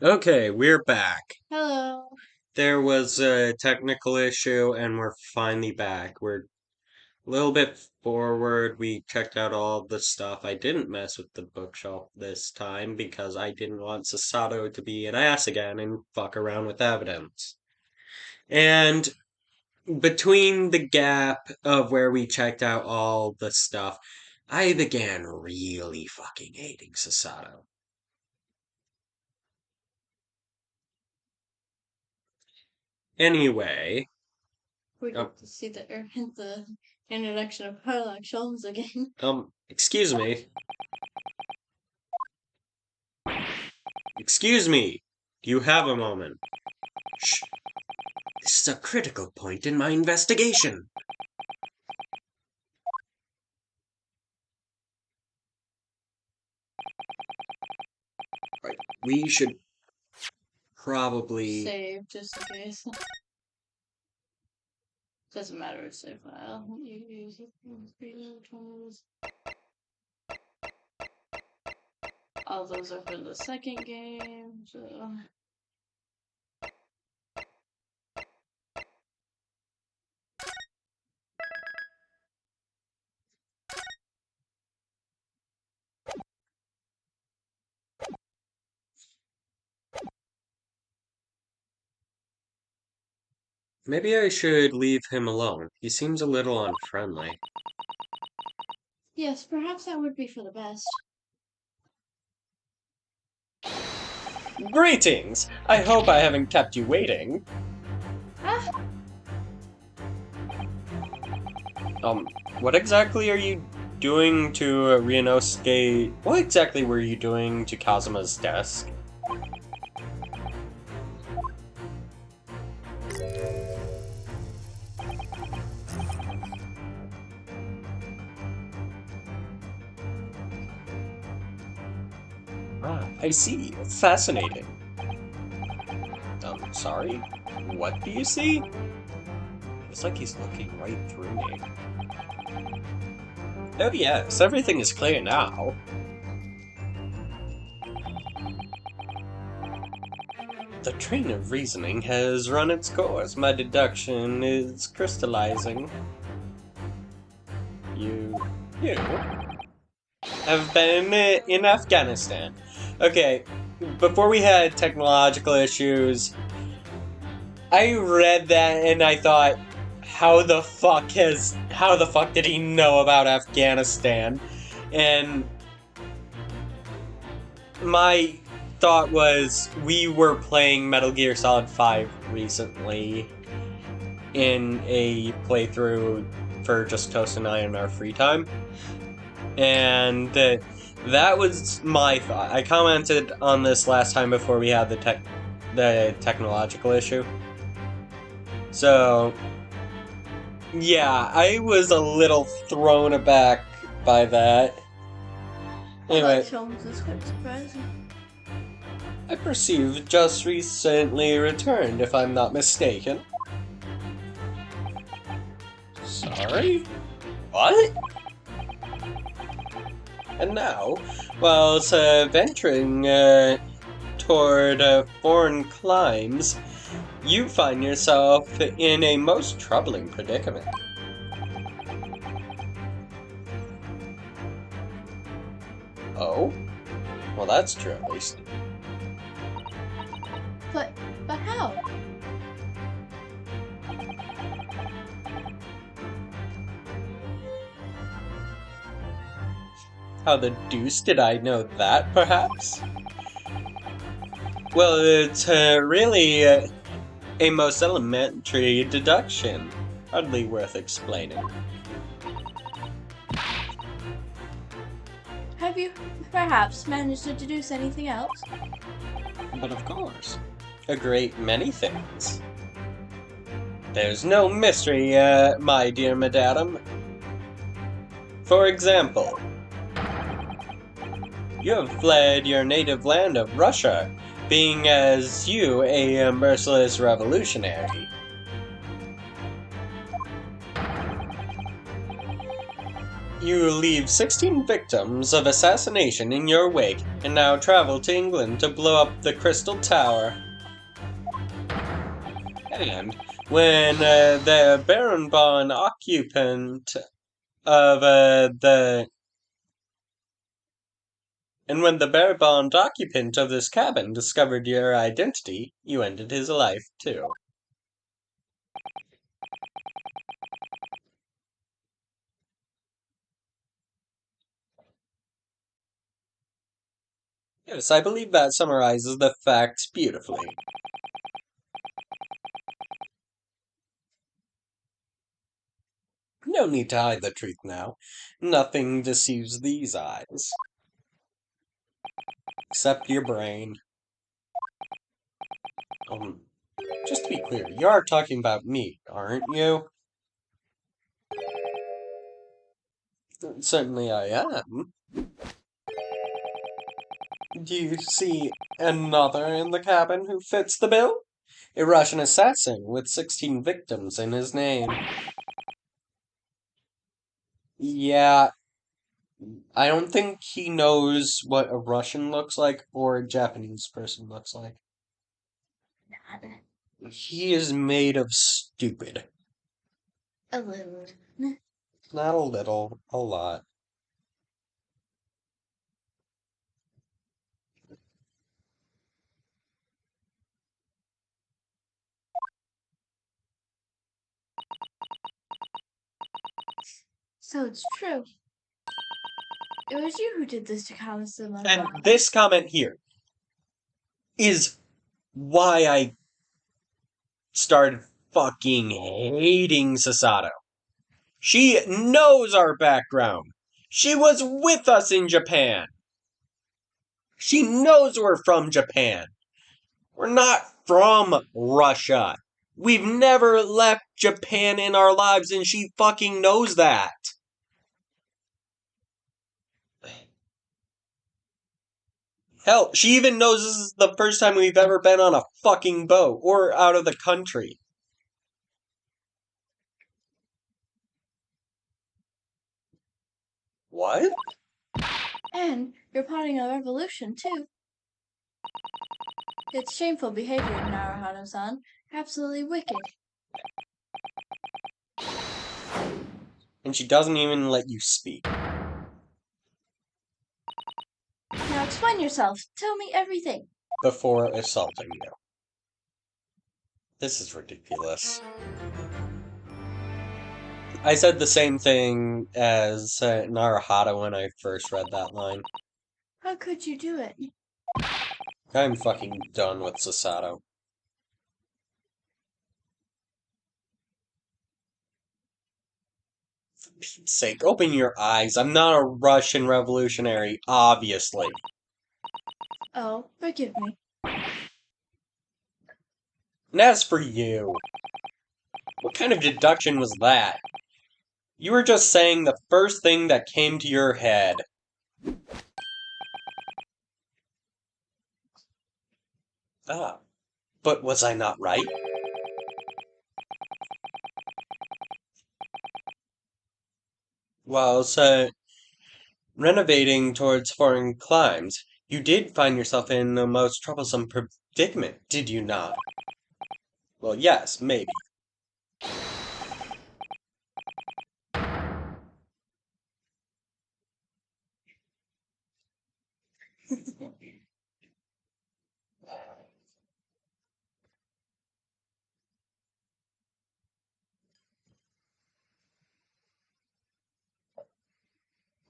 Okay, we're back. Hello. There was a technical issue and we're finally back. We're a little bit forward. We checked out all the stuff. I didn't mess with the bookshelf this time because I didn't want Susato to be an ass again and fuck around with evidence. And between the gap of where we checked out all the stuff, I began really fucking hating Susato. Anyway, We um, get to see the introduction of Sherlock Sholmes again. excuse me. Excuse me. Do you have a moment? Shh. This is a critical point in my investigation. Right. We should probably. Save just in case. Doesn't matter which save file you use. All those are for the second game, so Maybe I should leave him alone. He seems a little unfriendly. yes, perhaps that would be for the best. Greetings! I hope I haven't kept you waiting. Ah, Um, what exactly are you doing to Ryunosuke? What exactly were you doing to Kazuma's desk? Ah, I see. Fascinating. Sorry? What do you see? It's like he's looking right through me. Oh yes, everything is clear now. The train of reasoning has run its course. My deduction is crystallizing. You have been in Afghanistan. Okay, before we had technological issues, I read that and I thought, how the fuck did he know about Afghanistan? And my thought was, we were playing Metal Gear Solid 5 recently in a playthrough for just Toast and I in our free time. And that was my thought. I commented on this last time before we had the technological issue. So, yeah, I was a little thrown aback by that. Anyway, Sholmes is quite surprising. I perceive just recently returned, if I'm not mistaken. Sorry? What? And now, whilst venturing toward foreign climes, you find yourself in a most troubling predicament. Oh? Well, that's true, at least. But how? How the deuce did I know that, perhaps? Well, it's really a most elementary deduction. Hardly worth explaining. Have you perhaps managed to deduce anything else? But of course, a great many things. There's no mystery, my dear madam. For example, you have fled your native land of Russia, being as you a merciless revolutionary. You leave 16 victims of assassination in your wake, and now travel to England to blow up the Crystal Tower. And when the Barenbaum occupant of the and when the Barenbaum occupant of this cabin discovered your identity, you ended his life too. Yes, I believe that summarizes the facts beautifully. No need to hide the truth now. Nothing deceives these eyes. Except your brain. Um, just to be clear, you are talking about me, aren't you? Certainly I am. Do you see another in the cabin who fits the bill? A Russian assassin with 16 victims in his name. Yeah, I don't think he knows what a Russian looks like or a Japanese person looks like. He is made of stupid. A little. Not a little, a lot. So it's true. It was you who did this to Thomas and my And father. this comment here is why I started fucking hating Susato. She knows our background. She was with us in Japan. She knows we're from Japan. We're not from Russia. We've never left Japan in our lives, and she fucking knows that. Hell, she even knows this is the first time we've ever been on a fucking boat or out of the country. What? And you're plotting a revolution, too. It's shameful behavior, Naruhito-san. Absolutely wicked. And she doesn't even let you speak. Now explain yourself. Tell me everything. Before assaulting you. This is ridiculous. I said the same thing as Naruhito when I first read that line. How could you do it? I'm fucking done with Susato. For Pete's sake, open your eyes. I'm not a Russian revolutionary, obviously. Oh, forgive me. And as for you, what kind of deduction was that? You were just saying the first thing that came to your head. Ah, but was I not right? Whilst renovating towards foreign climes, you did find yourself in a most troublesome predicament, did you not? Well, yes, maybe.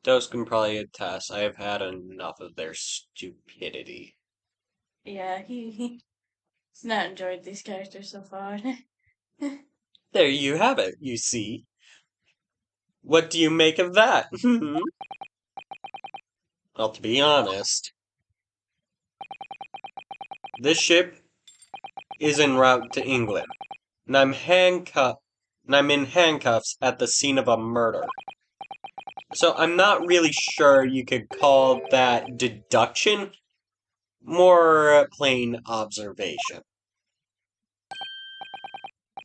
Those can probably attest. I have had enough of their stupidity. Yeah, he's not enjoyed these characters so far. There you have it, you see. What do you make of that? Well, to be honest, this ship is en route to England, and I'm in handcuffs at the scene of a murder. So I'm not really sure you could call that deduction, more plain observation.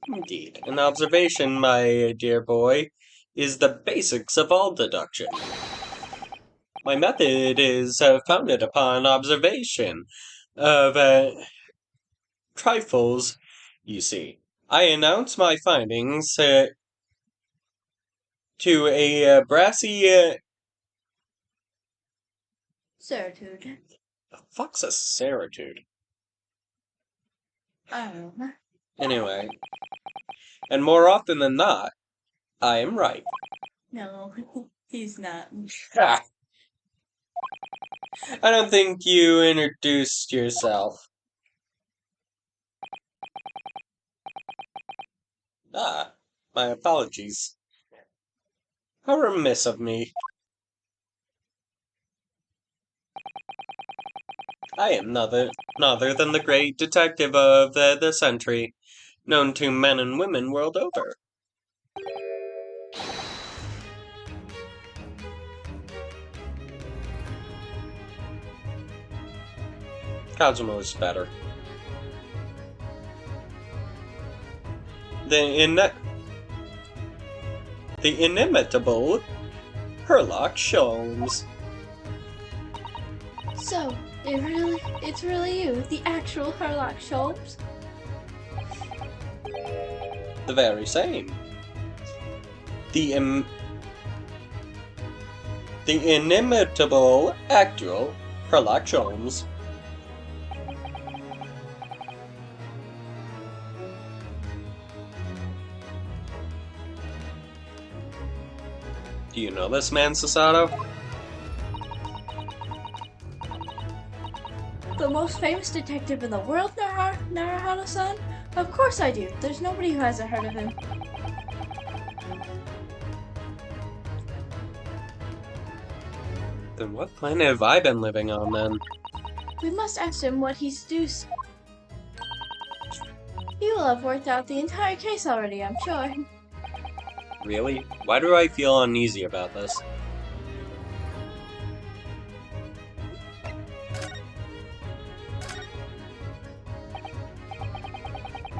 Indeed, an observation, my dear boy. is the basics of all deduction. My method is founded upon observation of trifles, you see. I announce my findings to a brassy... Certitude. The fuck's a certitude? I don't know. Anyway, and more often than not, I am right. No, he's not. Ha! I don't think you introduced yourself. Ah, my apologies. How remiss of me. I am none other than the great detective of the century, known to men and women world over. Cosmo is better. The inimitable Herlock Sholmes. So, it's really you, the actual Herlock Sholmes? The very same. The inimitable actual Herlock Sholmes. Do you know this man, Susato? The most famous detective in the world, Naruhito-san? Of course I do. There's nobody who hasn't heard of him. Then what planet have I been living on, then? We must ask him what he's due. He will have worked out the entire case already, I'm sure. Really? Why do I feel uneasy about this?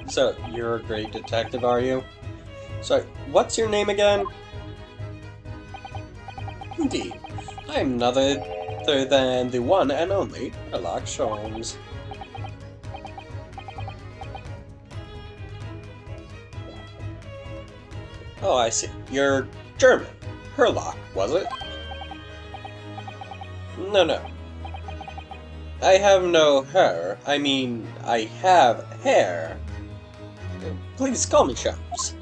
So, you're a great detective, are you? So, what's your name again? Indeed, I am none other than the one and only Herlock Sholmes. Oh, I see. You're German. Herlock, was it? No. I have no hair. I mean, I have hair. Please call me Sholmes.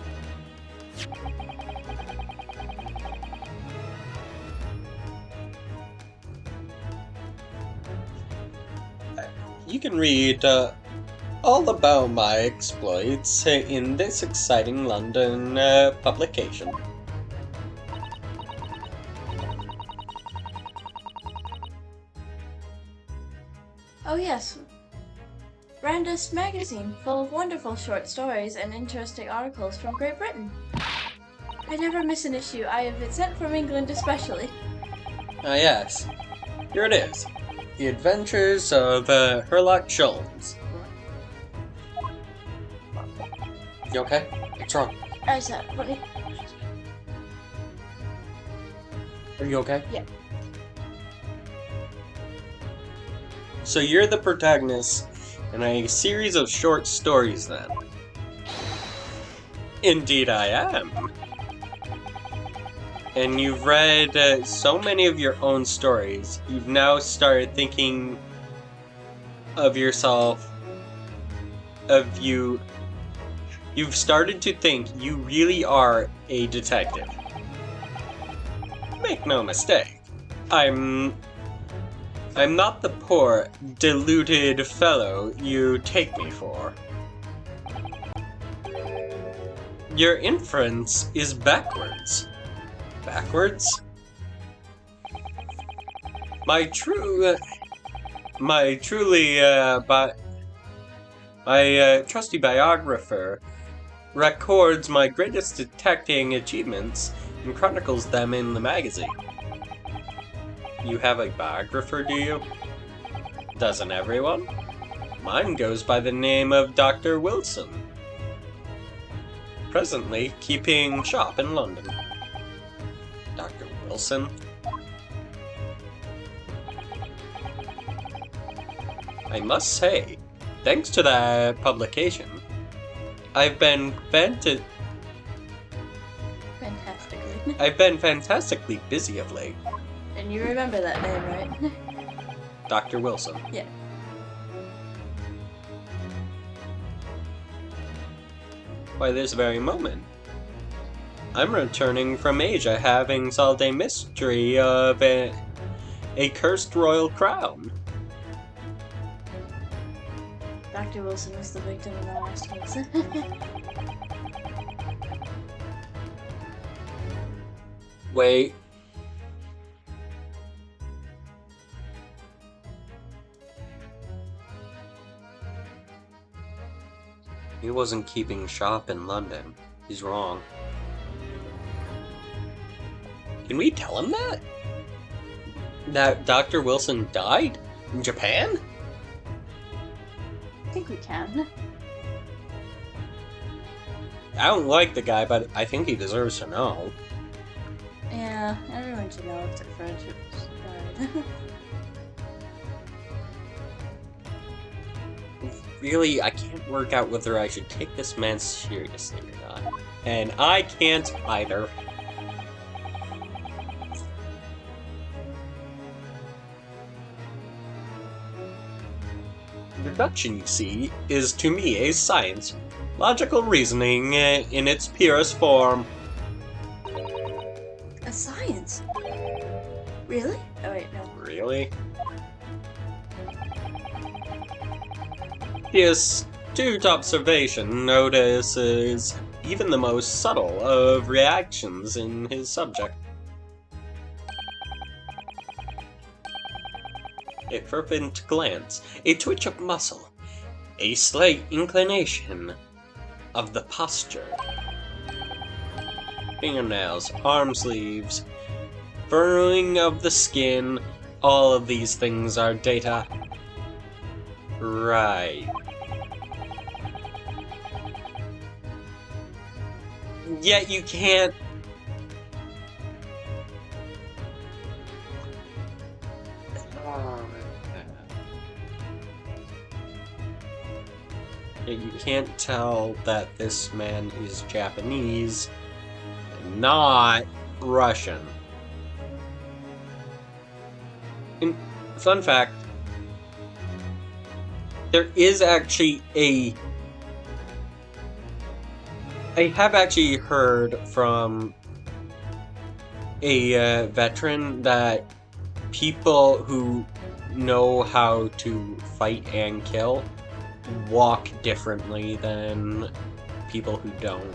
You can read all about my exploits in this exciting London publication. Oh yes, Randus magazine, full of wonderful short stories and interesting articles from Great Britain. I never miss an issue. I have it sent from England especially. Ah yes, here it is. The Adventures of Herlock Sholmes. You okay? What's wrong? What? Are you okay? Yeah. So you're the protagonist in a series of short stories, then? Indeed I am. And you've read so many of your own stories, you've now started thinking of yourself, you've started to think you really are a detective. Make no mistake, I'm not the poor, deluded fellow you take me for. Your inference is backwards. Backwards? My trusty biographer records my greatest detecting achievements and chronicles them in the magazine. You have a biographer, do you? Doesn't everyone? Mine goes by the name of Dr. Wilson. Presently keeping shop in London. Dr. Wilson? I must say, thanks to that publication, I've been Fantastically. I've been fantastically busy of late. And you remember that name, right? Dr. Wilson. Yeah. Why, this very moment, I'm returning from Asia, having solved a mystery of a cursed royal crown. Dr. Wilson was the victim in the last case. Wait. He wasn't keeping shop in London. He's wrong. Can we tell him that? That Dr. Wilson died? In Japan? I think we can. I don't like the guy, but I think he deserves to know. Yeah, everyone should know if their friendship died. Really, I can't work out whether I should take this man seriously or not. And I can't either. Deduction, you see, is to me a science. Logical reasoning in its purest form. A science? Really? Oh wait, no. Really? The astute observation notices even the most subtle of reactions in his subject. A fervent glance, a twitch of muscle, a slight inclination of the posture. Fingernails, arm sleeves, furrowing of the skin, all of these things are data. Right. Yet you can't... Yet you can't tell that this man is Japanese and not Russian. And fun fact, there is actually I have actually heard from a veteran that people who know how to fight and kill walk differently than people who don't.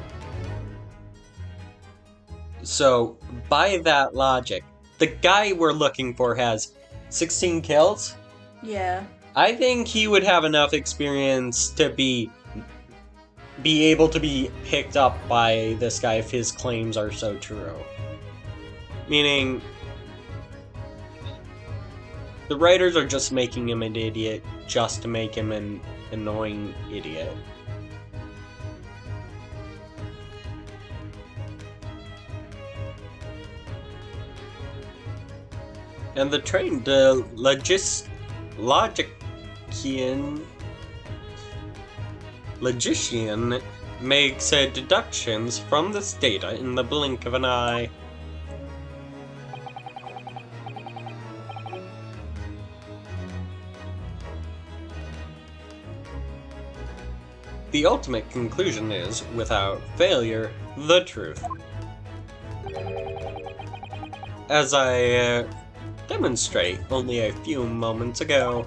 So, by that logic, the guy we're looking for has 16 kills? Yeah. I think he would have enough experience to be able to be picked up by this guy if his claims are so true. Meaning, the writers are just making him an idiot just to make him an annoying idiot. And the trained logician makes deductions from this data in the blink of an eye. The ultimate conclusion is, without failure, the truth. As I demonstrate only a few moments ago.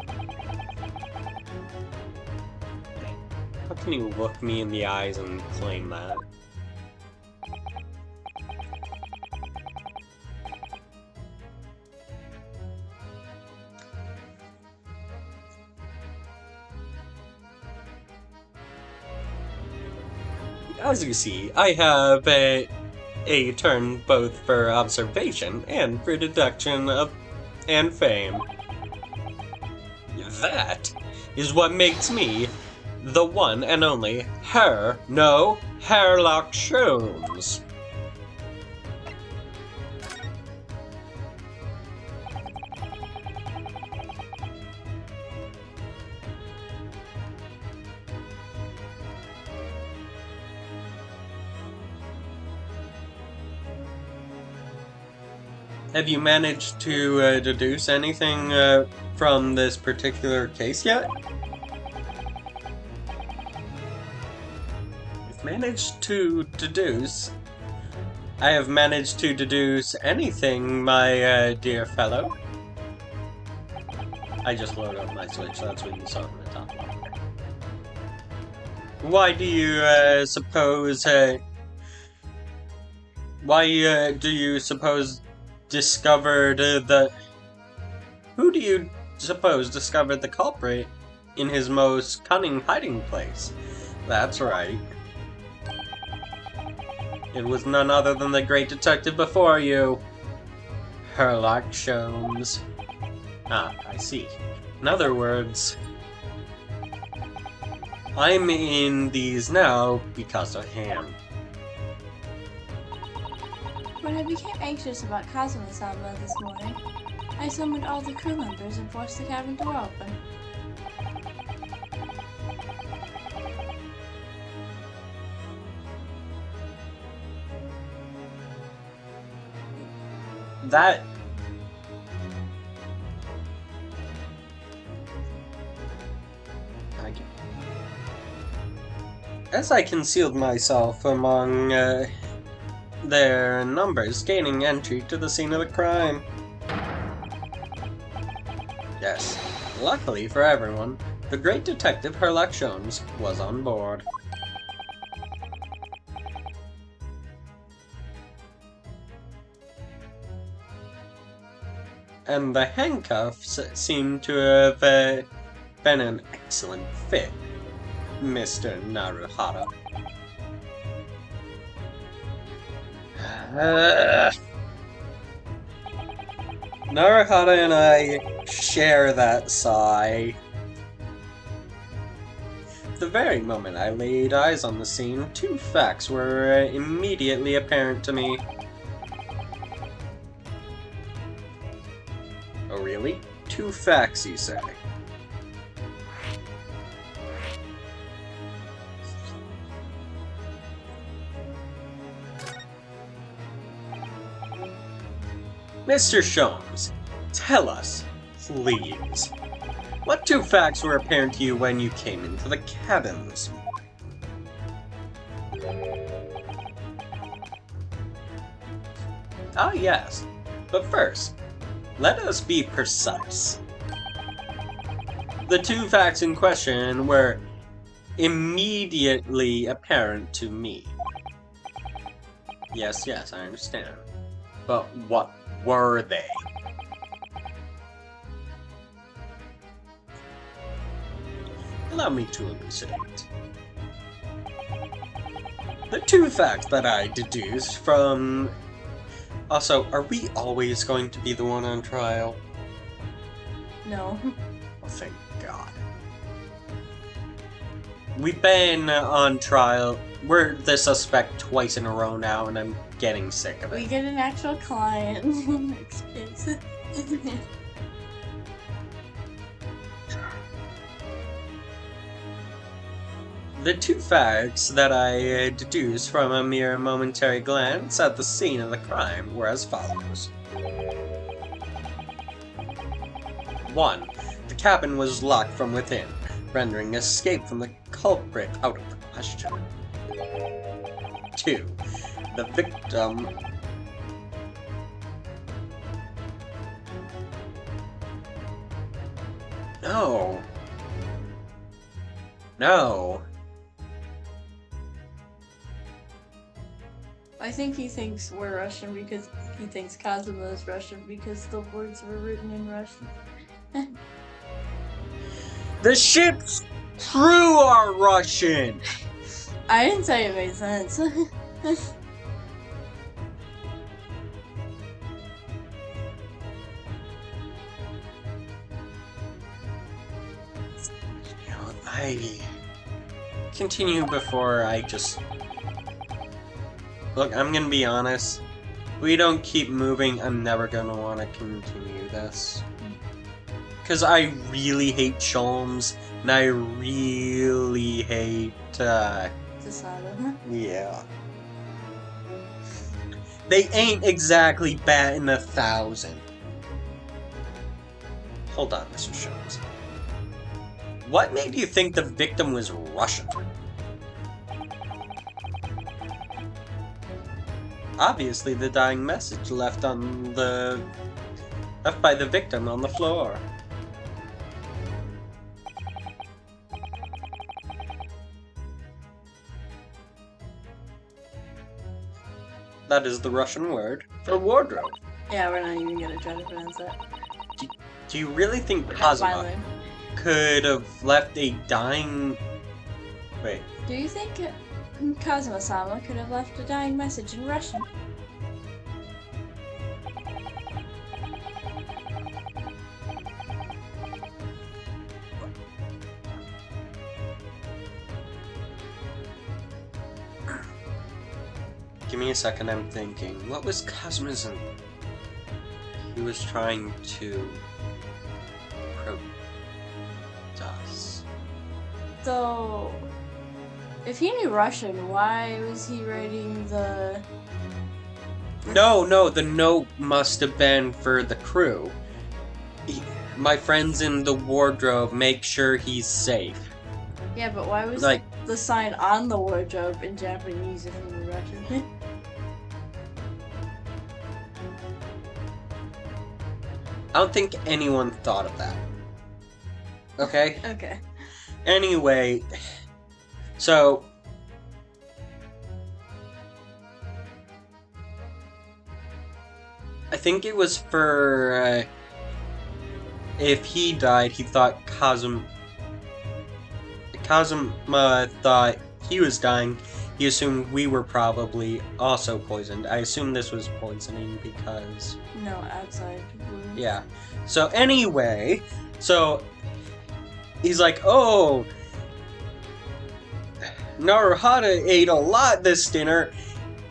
How can you look me in the eyes and claim that? As you see, I have a turn both for observation and for deduction and fame. That is what makes me the one and only Sherlock Sholmes. Have you managed to deduce anything from this particular case yet? I've managed to deduce. I have managed to deduce anything, my dear fellow. I just loaded up my Switch, that's what you saw from the top. Why do you suppose? Why do you suppose discovered the? Who do you suppose discovered the culprit in his most cunning hiding place? That's right. It was none other than the great detective before you, Sholmes. Ah, I see. In other words, I'm in these now because of him. When I became anxious about Kazuma-sama this morning, I summoned all the crew members and forced the cabin door open. That... As I concealed myself among their numbers, gaining entry to the scene of the crime. Yes, luckily for everyone, the great detective Sholmes was on board. And the handcuffs seem to have been an excellent fit, Mr. Naruhara. Naruhara and I share that sigh. The very moment I laid eyes on the scene, two facts were immediately apparent to me. Oh really? Two facts, you say? Mr. Sholmes, tell us, please. What two facts were apparent to you when you came into the cabin this morning? Ah, yes. But first, let us be precise. The two facts in question were immediately apparent to me. Yes, I understand. But what were they? Allow me to elucidate. The two facts that I deduced from... Also, are we always going to be the one on trial? No. Oh, thank God. We've been on trial. We're the suspect twice in a row now, and I'm getting sick of it. We get an actual client next case. The two facts that I deduced from a mere momentary glance at the scene of the crime were as follows. 1. The cabin was locked from within, rendering escape from the culprit out of the question. 2. The victim... No. I think he thinks we're Russian because he thinks Kazuma is Russian because the words were written in Russian. The ship's crew are Russian! I didn't say it made sense. I continue before I just... Look, I'm gonna be honest. If we don't keep moving, I'm never gonna want to continue this. Because I really hate Sholmes, and I really hate, Susato. yeah. They ain't exactly batting 1,000. Hold on, Mr. Sholmes. What made you think the victim was Russian? Obviously, the dying message left by the victim on the floor. That is the Russian word for wardrobe. Yeah, we're not even gonna try to pronounce that. Do you really think That's my Kazuma line. could have left a dying... Wait. Do you think Kazuma-sama could have left a dying message in Russian? Give me a second, I'm thinking. What was Kazuma's... He was trying to... us. So, if he knew Russian, why was he writing the... No, the note must have been for the crew. My friend's in the wardrobe, make sure he's safe. Yeah, but why was Like, the sign on the wardrobe in Japanese if he knew Russian? I don't think anyone thought of that. Okay? Okay. Anyway, so... I think it was for... if he died, he thought Kazuma thought he was dying. He assumed we were probably also poisoned. I assume this was poisoning because... No, outside. Yeah. So anyway, he's like, oh, Naruhata ate a lot this dinner.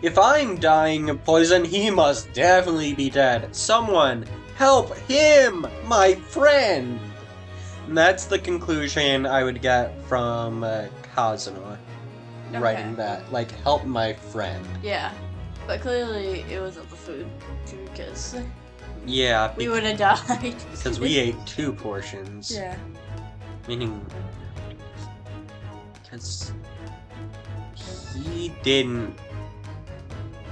If I'm dying of poison, he must definitely be dead. Someone help him, my friend. And that's the conclusion I would get from Kazuma writing that. Like, help my friend. Yeah, but clearly it wasn't the food, because Yeah, we would have died. because we ate 2 portions. Yeah. Meaning, because he didn't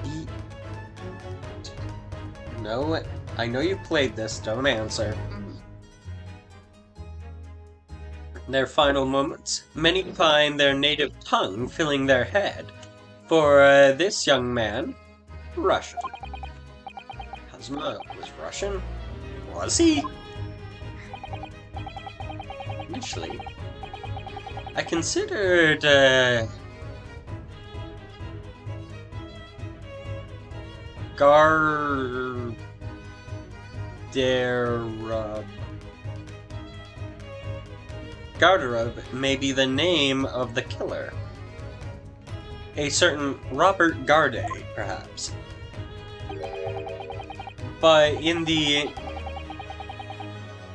eat. No, I know you played this, don't answer. Their final moments, many find their native tongue filling their head. For this young man, Russian. Kazuma was Russian? Was he? Initially, I considered Garderub may be the name of the killer. A certain Robert Garde, perhaps. But in the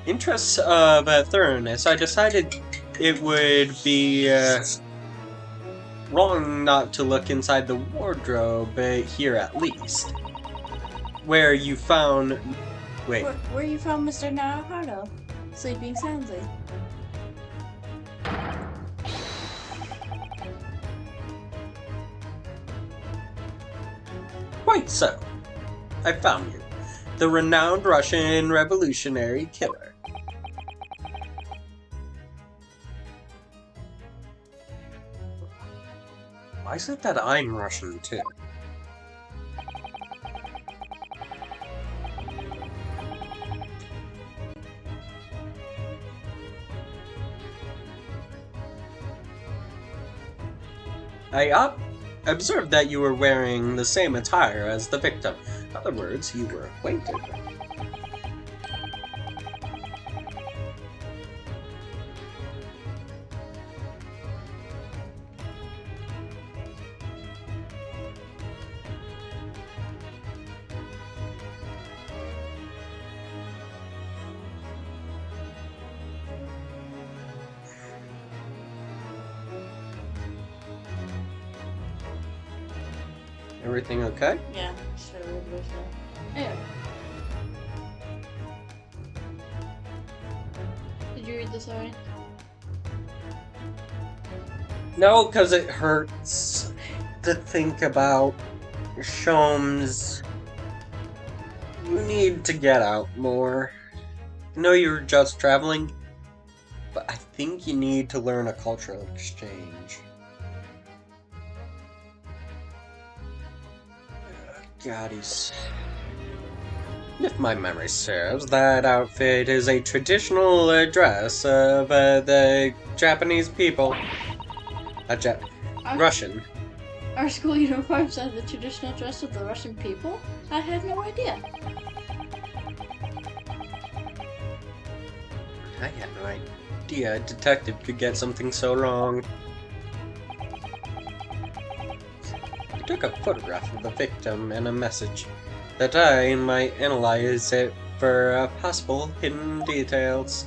interests of thoroughness, I decided it would be wrong not to look inside the wardrobe, here at least. Where you found... Wait. Where you found Mr. Naruhito? Sleeping soundly. Quite so. I found you. The renowned Russian revolutionary killer. Why is it that I'm Russian too? I observed that you were wearing the same attire as the victim. In other words, you were acquainted. Everything okay? Yeah, it's really weird. Anyway, did you read this already? No, because it hurts to think about Sholmes. You need to get out more. I know you're just traveling, but I think you need to learn a cultural exchange. God, he's. If my memory serves, that outfit is a traditional dress of the Japanese people. Ja- Our, Russian. our school uniforms are the traditional dress of the Russian people? I had no idea. I had no idea a detective could get something so wrong. He took a photograph of the victim and a message that I might analyze it for possible hidden details.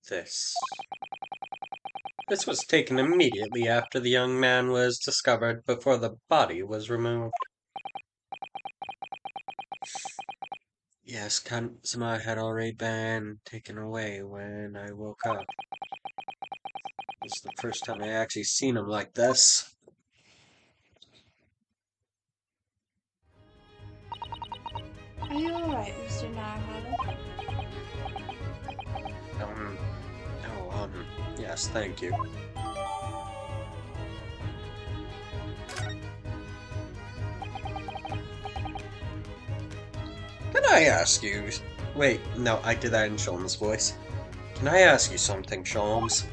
This. This was taken immediately after the young man was discovered before the body was removed. Yes, Kazuma had already been taken away when I woke up. This is the first time I actually seen him like this. Are you alright, Mr. Naruhodo? Um, yes, thank you. Can I ask you? Wait, no, I did that in Sholmes' voice. Can I ask you something, Sholmes?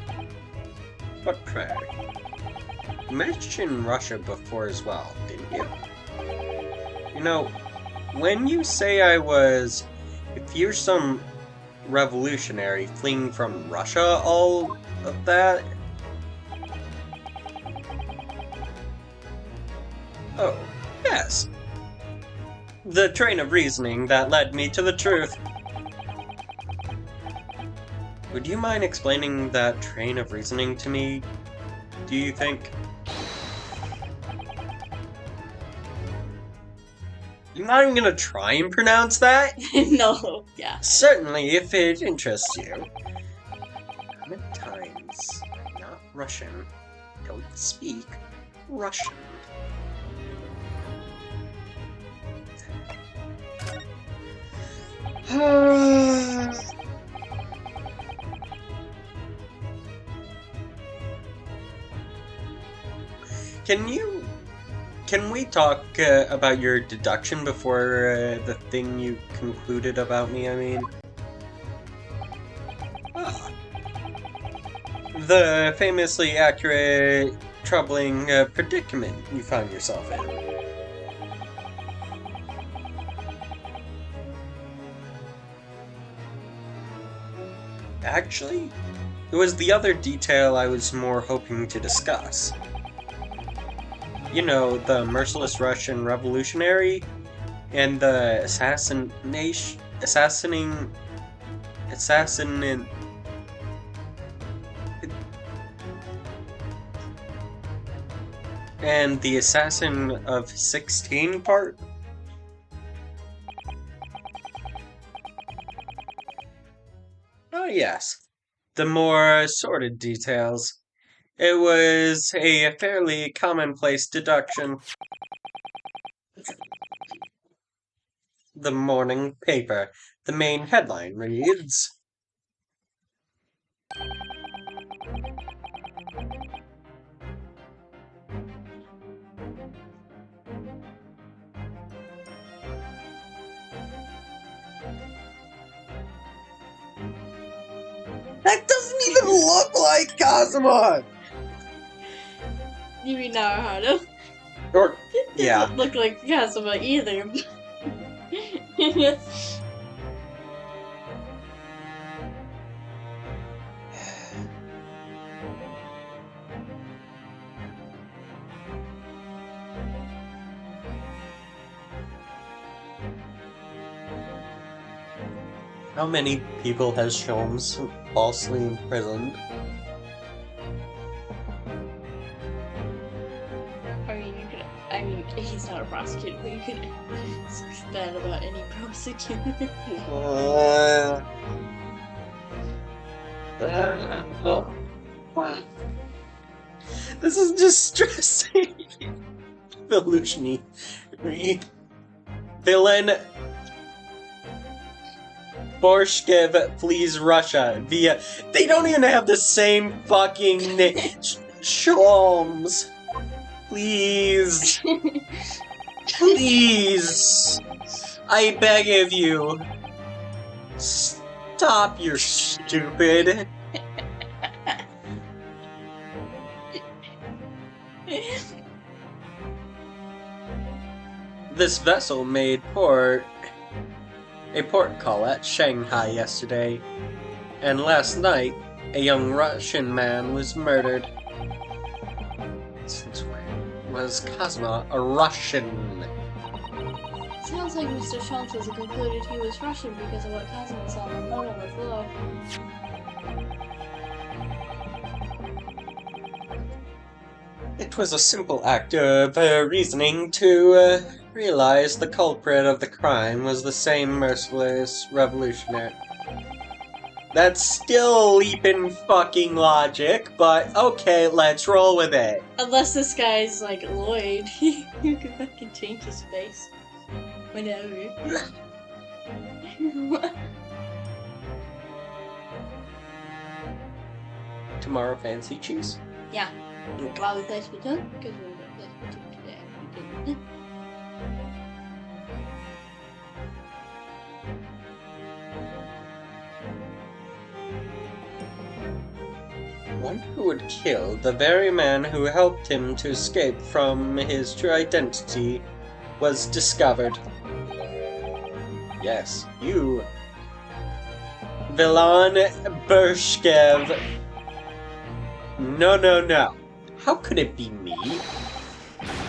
What pray? You mentioned Russia before as well, didn't you? You know, when you say if you're some revolutionary fleeing from Russia, all of that. Oh, yes. The train of reasoning that led me to the truth. Would you mind explaining that train of reasoning to me, do you think? You're not even gonna try and pronounce that? No, yeah. Certainly, if it interests you. How many times? Not Russian. Don't speak Russian. Can you Can we talk about your deduction before the thing you concluded about me? I mean, ah, the famously accurate, troubling predicament you found yourself in. Actually, it was the other detail I was more hoping to discuss. You know, the merciless Russian revolutionary and the assassin, and the assassin of 16 part? Oh, yes. The more sordid details. It was a fairly commonplace deduction. The morning paper. The main headline reads That doesn't even look like Kazuma! You mean Naruhodo? Or, It yeah. doesn't look like Kazuma either. How many people has Sholmes falsely imprisoned? I mean, he's not a prosecutor, but you could speak that about any prosecutor. This is distressing. Evolutionary villain Borshkev flees Russia via. They don't even have the same fucking name. Sholmes. Please. Please. I beg of you. Stop, you're stupid. This vessel made a port call at Shanghai yesterday, and last night a young Russian man was murdered. Since when was Cosmo a Russian? Sounds like Mr. Sholmes has concluded he was Russian because of what Cosmo saw on the note on the floor. It was a simple act of reasoning to realize the culprit of the crime was the same merciless revolutionary. That's still leaping fucking logic, but okay, let's roll with it. Unless this guy's like Lloyd, you can fucking change his face. Whatever. Tomorrow, fancy cheese? Yeah. Okay. While we play Splatoon? Because we're gonna play Splatoon today. We didn't. One who would kill the very man who helped him to escape from his true identity was discovered. Yes, you. Vilan Bershkev. No. How could it be me?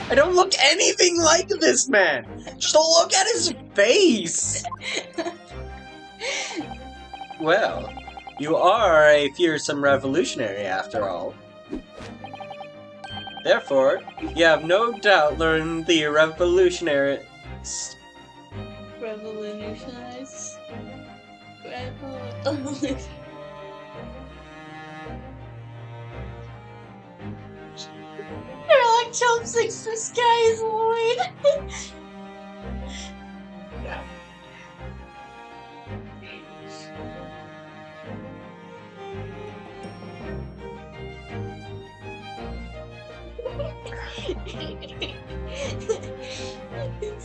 I don't look anything like this man! Just look at his face! Well, you are a fearsome revolutionary after all. Therefore, you have no doubt learned the revolutionize. They're like chopsticks, this guy is Lloyd.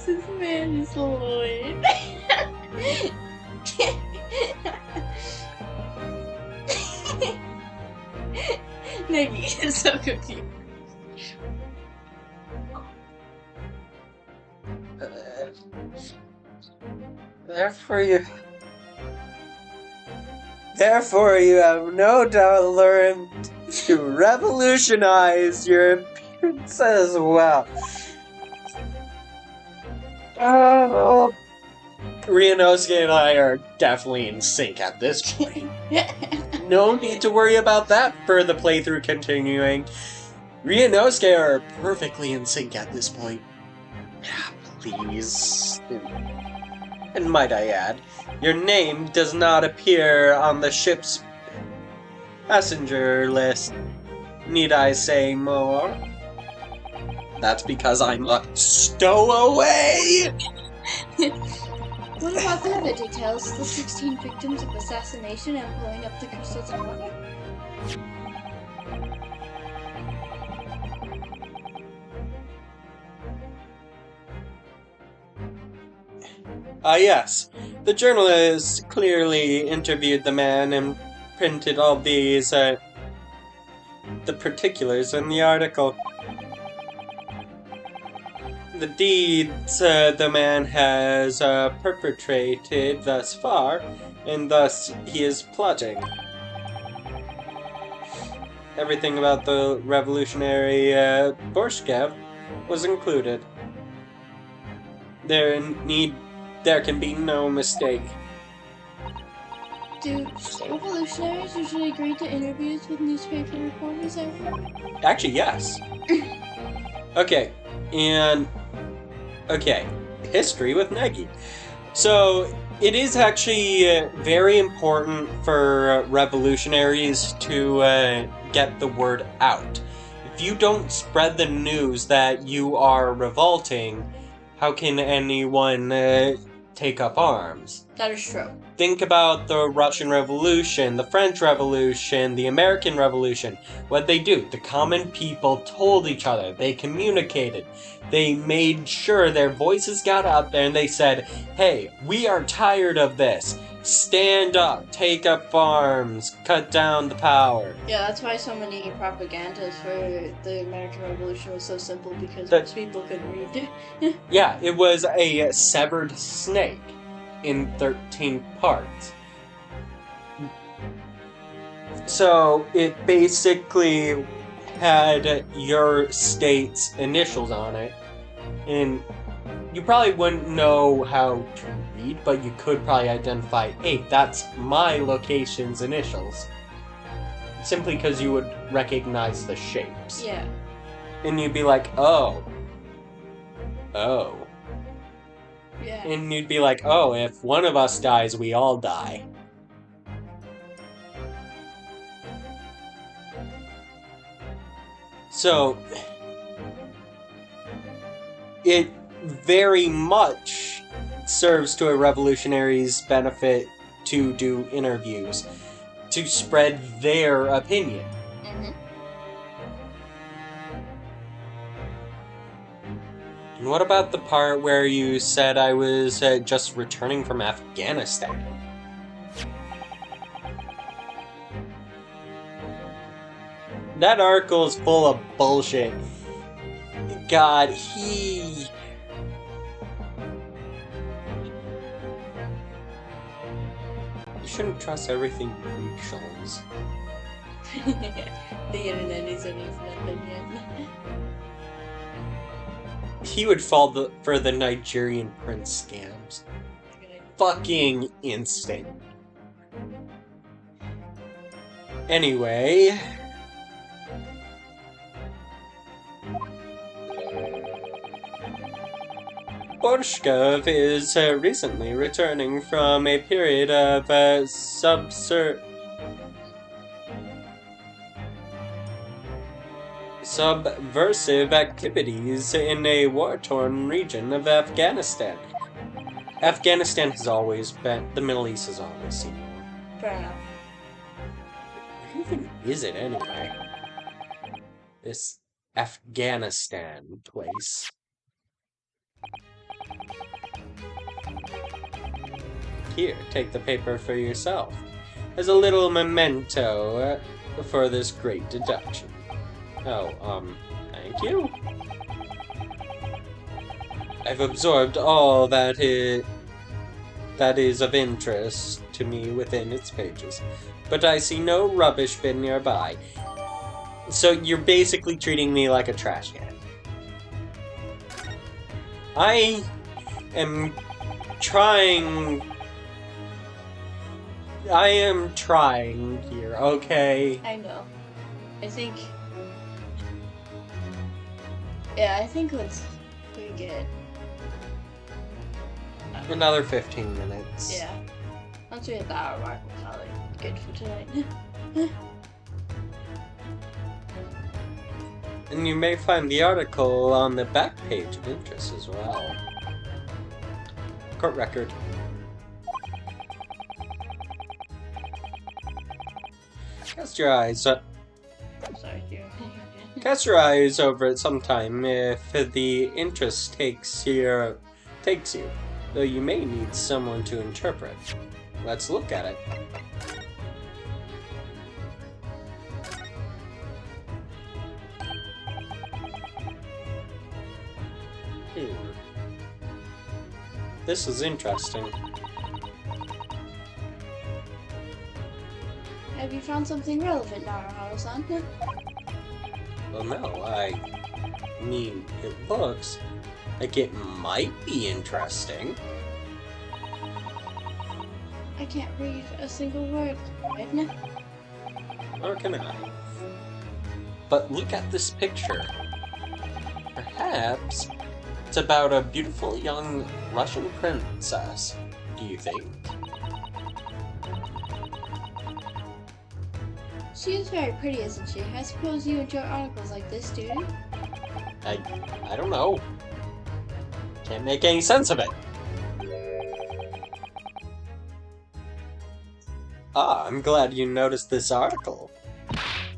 This man is Lloyd. Naggy is so confused. Therefore you have no doubt learned to revolutionize your appearance as well. Ryunosuke and I are definitely in sync at this point. No need to worry about that for the playthrough continuing. Ryunosuke are perfectly in sync at this point. Please. And might I add, your name does not appear on the ship's passenger list. Need I say more? That's because I'm a stowaway! What about the other details? The 16 victims of assassination and blowing up the crystals in water? Yes. The journalist clearly interviewed the man and printed all these, the particulars in the article. The deeds the man has perpetrated thus far, and thus he is plotting. Everything about the revolutionary Borshkev was included. There can be no mistake. Do revolutionaries usually agree to interviews with newspaper reporters ever? Actually, yes. Okay, and okay, history with Negi. So it is actually very important for revolutionaries to get the word out. If you don't spread the news that you are revolting, how can anyone take up arms? That is true. Think about the Russian Revolution, the French Revolution, the American Revolution. What they do? The common people told each other. They communicated. They made sure their voices got out there and they said, hey, we are tired of this. Stand up, take up arms, cut down the power. Yeah, that's why so many propagandas for the American Revolution was so simple, because That- most people couldn't read. Yeah, it was a severed snake in 13 parts. So it basically had your state's initials on it, and you probably wouldn't know how to read, but you could probably identify, hey, that's my location's initials. Simply because you would recognize the shapes. Yeah. And you'd be like, oh. Yeah. And you'd be like, oh, if one of us dies, we all die. So, it very much serves to a revolutionary's benefit to do interviews, to spread their opinion. Mm-hmm. And what about the part where you said I was just returning from Afghanistan? That article is full of bullshit. God, You shouldn't trust everything you read, Sholmes. The internet is an infinite opinion. He would fall for the Nigerian prince scams. Fucking instant. Anyway... Borshkov is recently returning from a period of subversive activities in a war-torn region of Afghanistan. Afghanistan has always been... The Middle East has always seen war. Fair enough. Where even is it anyway? This Afghanistan place. Here, take the paper for yourself, as a little memento for this great deduction. Oh, thank you. I've absorbed all that is of interest to me within its pages, but I see no rubbish bin nearby. So you're basically treating me like a trash can. I am trying here, okay? I know. I think... Yeah, I think once we get... Another 15 minutes. Yeah. Once we hit the hour mark, we'll call it good for tonight. And you may find the article on the back page of interest as well. Court record. Cast your eyes Sorry, dear. Cast your eyes over it sometime if the interest takes you, though you may need someone to interpret. Let's look at it. This is interesting. Have you found something relevant, Naruto-san? Well, no, I mean, it looks like it might be interesting. I can't read a single word, Edna. Nor can I. But look at this picture. Perhaps it's about a beautiful young Russian princess. Do you think? She is very pretty, isn't she? I suppose you enjoy articles like this, do you? I don't know. Can't make any sense of it. Ah, I'm glad you noticed this article.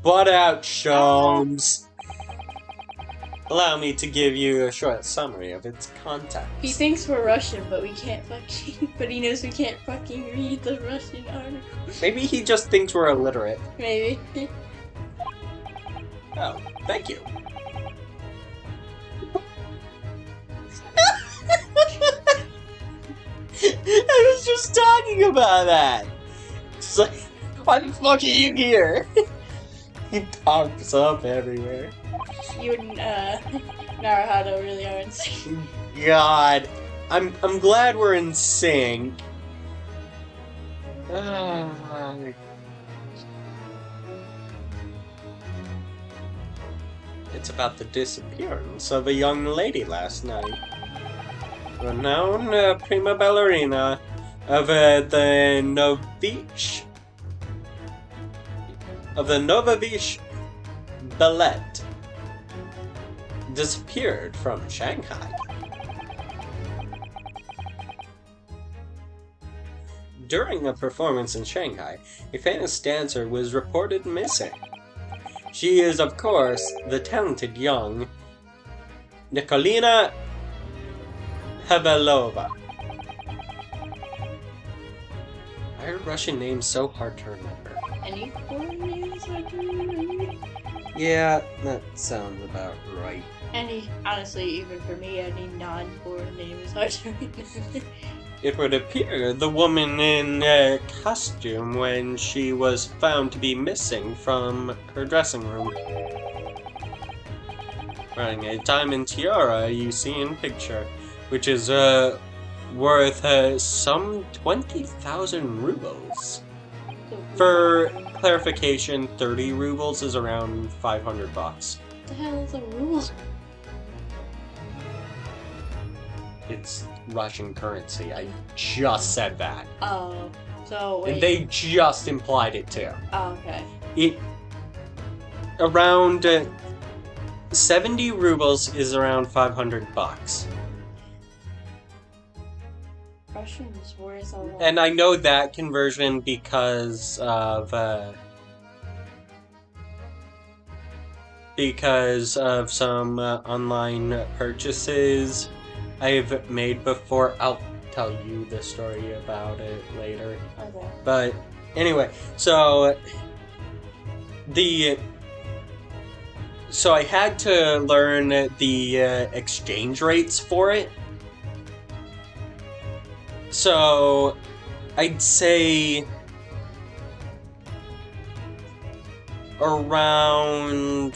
Butt out, Sholmes! Allow me to give you a short summary of its context. He thinks we're Russian, but we can't fucking. But he knows we can't fucking read the Russian article. Maybe he just thinks we're illiterate. Maybe. Oh, thank you. I was just talking about that. It's like, why the fuck are you here? He pops up everywhere. You and Naruto really are insane. God, I'm glad we're in sync. It's about the disappearance of a young lady last night. Renowned prima ballerina of the Novovich Ballet disappeared from Shanghai. During a performance in Shanghai, a famous dancer was reported missing. She is, of course, the talented young Nikolina Hevelova. Why are Russian names so hard to remember? Any foreign names I can remember? Yeah, that sounds about right. Honestly, even for me, any non-foreign name is hard to remember. It would appear the woman in costume when she was found to be missing from her dressing room. Wearing a diamond tiara you see in picture, which is worth some 20,000 rubles. For clarification, 30 rubles is around 500 bucks. What the hell is a rule? It's Russian currency. I just said that. Oh, so wait. And they just implied it too. Oh, okay. It around 70 rubles is around 500 bucks. Russian is worth a lot. And I know that conversion because of some online purchases I've made before. I'll tell you the story about it later. Okay. But anyway, so I had to learn the exchange rates for it. So I'd say around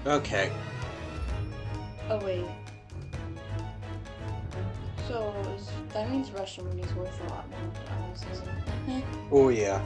okay. Oh wait. So that means Russian money is worth a lot more to us, isn't it? Oh yeah.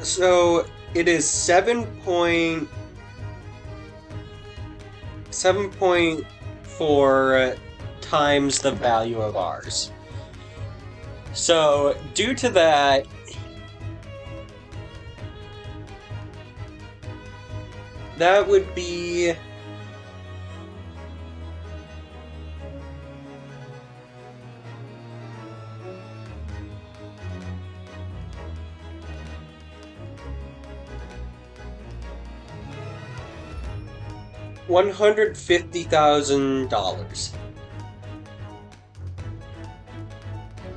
So it is 7.4 times the value of ours. So due to that, that would be $150,000.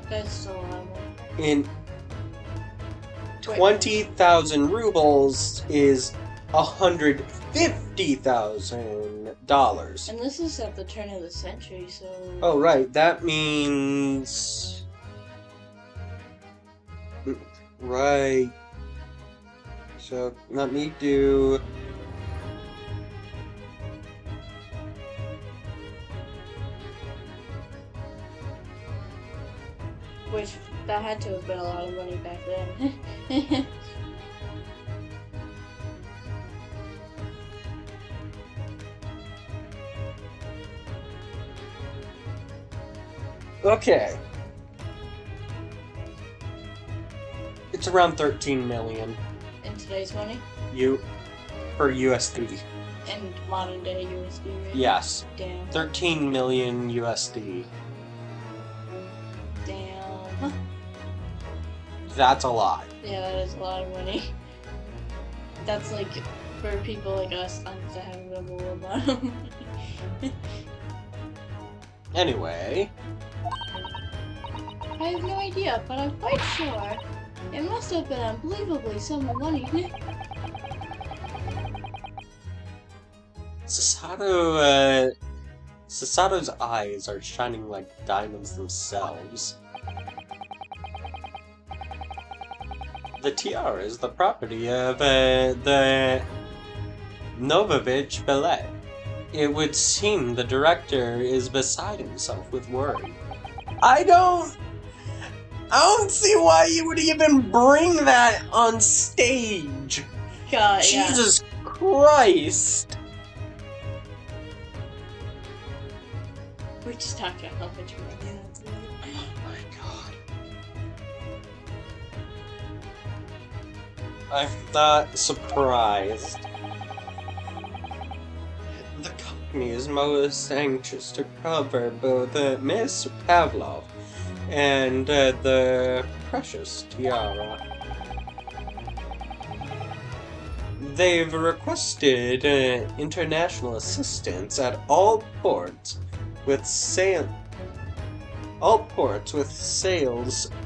That's still a lot of money. In Wait. 20,000 rubles is $150,000. And this is at the turn of the century, so... Oh, right. That means... Right. So, let me do... Which, that had to have been a lot of money back then. Okay. It's around 13 million. In today's money? Per USD. And modern day USD, right? Yes. Damn. 13 million USD. Damn. That's a lot. Yeah, that is a lot of money. That's like, for people like us, to having a little amount of money. Anyway. I have no idea, but I'm quite sure it must have been unbelievably some money. Susato's eyes are shining like diamonds themselves. The tiara is the property of the Novovich Ballet. It would seem the director is beside himself with worry. I don't see why you would even bring that on stage. God, Jesus Christ. We're just talking about how much money that's worth. Oh my god. I'm not surprised. The company is most anxious to cover both Miss Pavlov and the precious tiara. They've requested international assistance at all ports with sales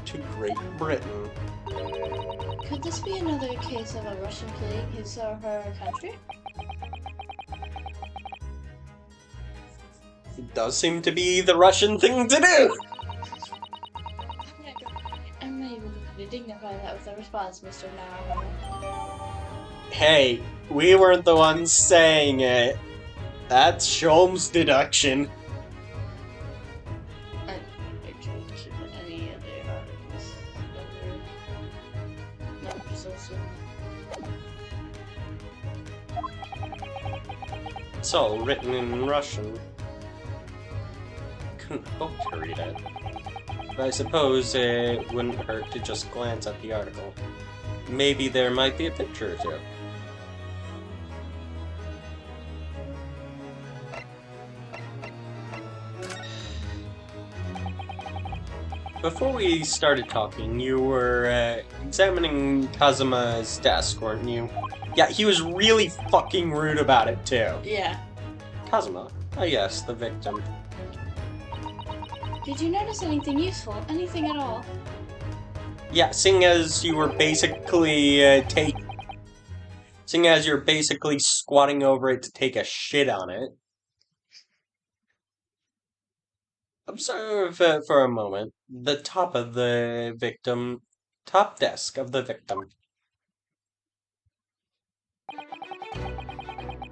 to Great Britain. Could this be another case of a Russian fleeing his or her country? It does seem to be the Russian thing to do! I'm not even going to dignify that with a response, Mr. Now. Hey, we weren't the ones saying it. That's Sholmes' deduction. It's all written in Russian. Couldn't hope to read it. But I suppose it wouldn't hurt to just glance at the article. Maybe there might be a picture or two. Before we started talking, you were examining Kazuma's desk, weren't you? Yeah, he was really fucking rude about it, too. Yeah. Kazuma? Oh yes, the victim. Did you notice anything useful? Anything at all? Yeah, seeing as you're basically squatting over it to take a shit on it. Observe for a moment the top desk of the victim.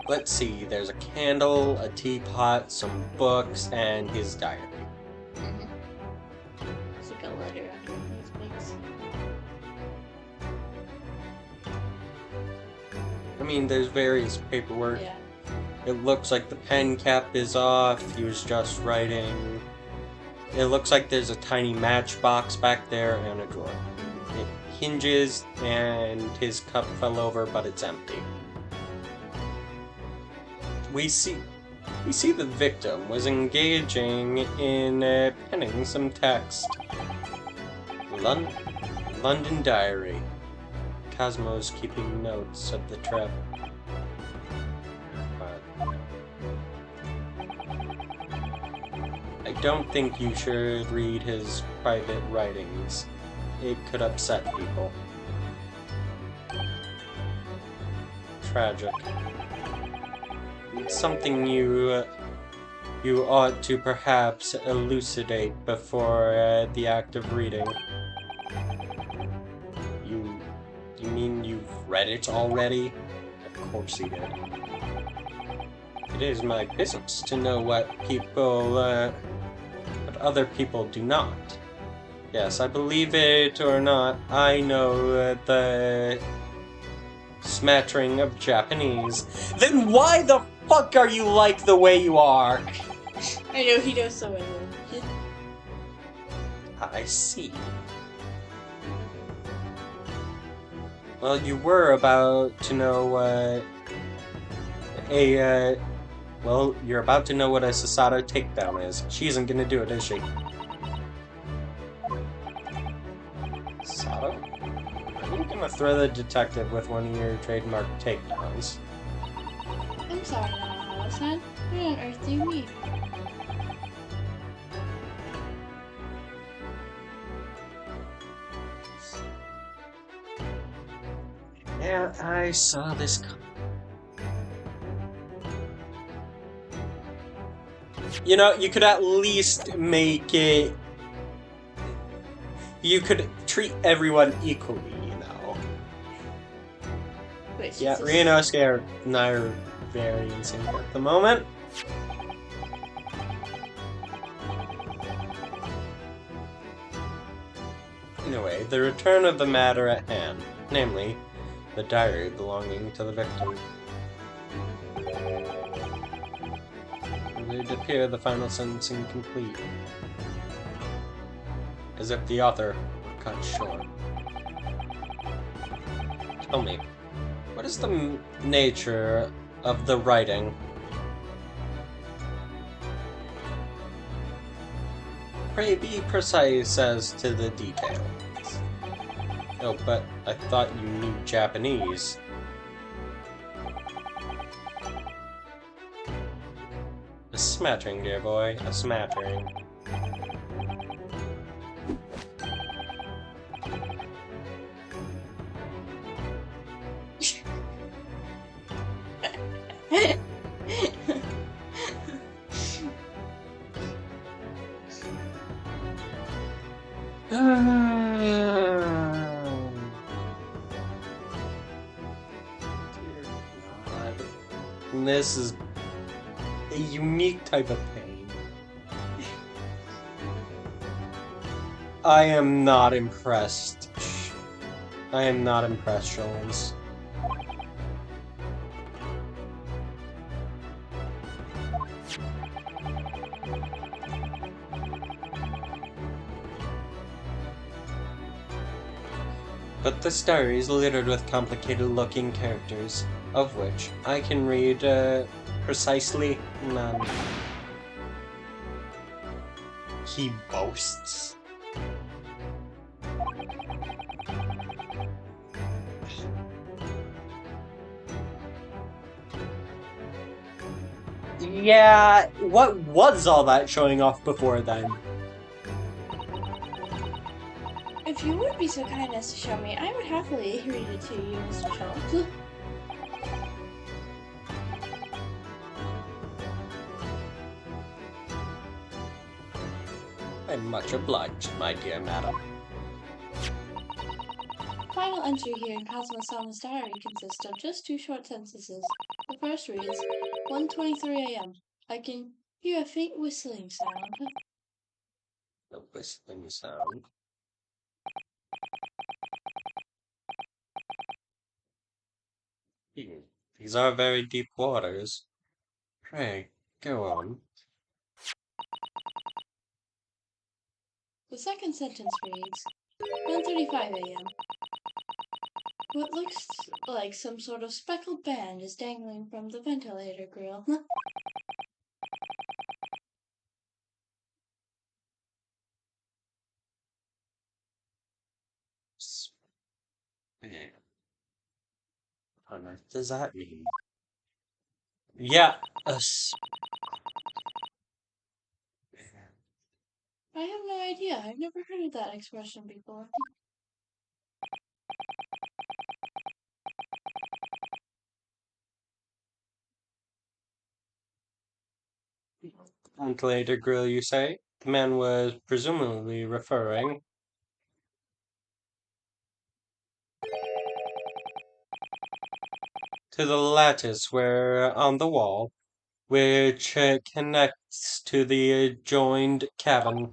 Let's see, there's a candle, a teapot, some books, and his diary. It's like a letter under these books. I mean, there's various paperwork. Yeah. It looks like the pen cap is off, he was just writing. It looks like there's a tiny matchbox back there and a drawer. It hinges, and his cup fell over, but it's empty. We see the victim was engaging in penning some text. London diary. Cosmo's keeping notes of the trip. I don't think you should read his private writings. It could upset people. Tragic. It's something you ought to perhaps elucidate before the act of reading. You you mean you've read it already? Of course he did. It is my business to know what other people do not. Yes, I believe it or not, I know the smattering of Japanese. Then why the fuck are you like the way you are? I know he knows so well. I see. Well, you were about to know what you're about to know what a Susato takedown is. She isn't gonna do it, is she? Susato? Are you gonna throw the detective with one of your trademark takedowns? I'm sorry, Nana-san. What on earth do you mean? Yeah, I saw this. You know, you could at least make it. You could treat everyone equally, you know. Which Yeah, is Ryunosuke are neither very in sync at the moment. Anyway, the return of the matter at hand, namely, the diary belonging to the victim. It would appear the final sentence incomplete, as if the author were cut short. Tell me, what is the nature of the writing? Pray be precise as to the details. Oh, but I thought you knew Japanese. A smattering, dear boy, a smattering. Dear God. This is a unique type of pain. I am not impressed. I am not impressed, Sholmes. But this diary is littered with complicated-looking characters, of which I can read, precisely none. He boasts. Yeah, what was all that showing off before then? If you would be so kind as to show me, I would happily read it to you, Mr. Sholmes. I'm much obliged, my dear madam. Final entry here in Cosmo-sama's diary consists of just two short sentences. The first reads, 1:23 a.m. I can hear a faint whistling sound. The whistling sound. These are very deep waters. Pray, go on. The second sentence reads, 1:35 a.m. What looks like some sort of speckled band is dangling from the ventilator grill. Man, what on earth does that mean? Yeah, I have no idea. I've never heard of that expression before. Ventilator grill, you say? The man was presumably referring to the lattice where on the wall, which connects to the adjoined cabin.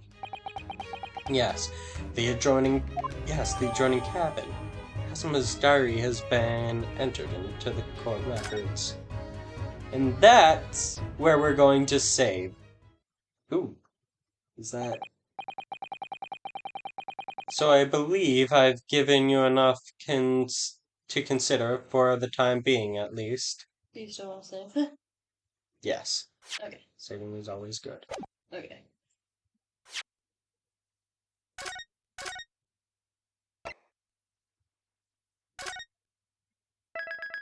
Yes, the adjoining cabin. Casima's diary has been entered into the court records. And that's where we're going to save. Ooh, is that... So I believe I've given you enough to consider for the time being, at least. Do you still want to save? Yes, Okay. saving is always good. Okay.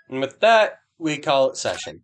And with that, we call it session.